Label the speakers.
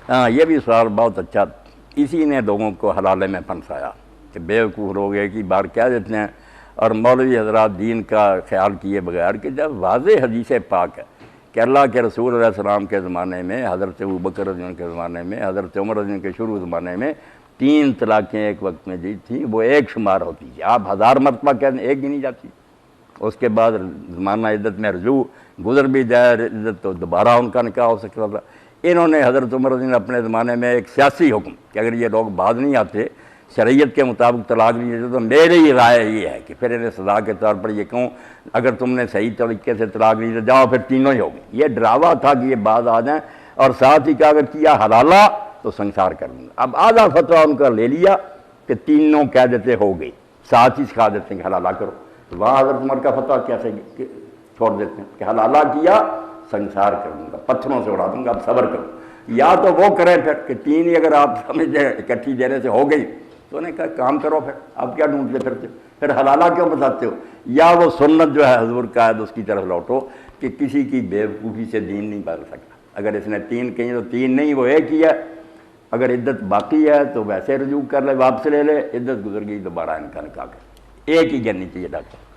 Speaker 1: ہاں یہ بھی سوال بہت اچھا، اسی نے لوگوں کو حلالے میں پھنسایا کہ بیوقوف لوگ ایک ہی بار کہہ دیتے ہیں، اور مولوی حضرات دین کا خیال کیے بغیر کہ جب واضح حدیث پاک ہے کہ اللہ کے رسول علیہ السلام کے زمانے میں، حضرت ابوبکر رضی اللہ عنہ کے زمانے میں، حضرت عمر رضی اللہ عنہ کے شروع زمانے میں 3 طلاقیں ایک وقت میں دی تھیں، وہ ایک شمار ہوتی تھی۔ آپ 1000 مرتبہ کہہ دیں ایک ہی نہیں جاتی، اس کے بعد زمانہ عدت میں رجوع گزر بھی جائے عدت تو دوبارہ ان کا نکاح ہو سکتا تھا۔ انہوں نے حضرت عمر رضی اللہ عنہ اپنے زمانے میں ایک سیاسی حکم کہ اگر یہ لوگ بعد نہیں آتے شریعت کے مطابق طلاق نہیں دیتے تو میری رائے یہ ہے کہ پھر انہیں سزا کے طور پر یہ کہوں اگر تم نے صحیح طریقے سے طلاق نہیں دی جاؤ پھر تینوں ہی ہوگی۔ یہ ڈراوا تھا کہ یہ بعد آ جائیں، اور ساتھ ہی کہا اگر کیا حلالہ تو سنسار کر دوں گا۔ اب آدھا فتویٰ ان کا لے لیا کہ تینوں کہہ دیتے ہو گئی، ساتھ ہی سکھا دیتے ہیں کہ حلالہ کرو، تو وہاں حضرت عمر کا فتویٰ کیسے چھوڑ دیتے ہیں کہ حلالہ کیا سنسار کر دوں گا، پتھروں سے اڑا دوں گا، اب صبر کرو۔ یا تو وہ کریں پھر کہ 3 ہی اگر آپ سمجھے اکٹھی دینے سے ہو گئی تو انہیں کہا کام کرو، پھر اب کیا ڈھونڈتے پھرتے پھر حلالہ کیوں بتاتے ہو؟ یا وہ سنت جو ہے حضور کا ہے اس کی طرف لوٹو کہ کسی کی بیوقوفی سے دین نہیں بدل سکتا، اگر اس نے 3 کہیں تو 3 نہیں وہ ایک ہی ہے، اگر عدت باقی ہے تو ویسے رجوع کر لے، واپس لے لے، عدت گزر گئی دوبارہ ان کا نکاح کر، ایک ہی گننی چاہیے ڈاکٹر۔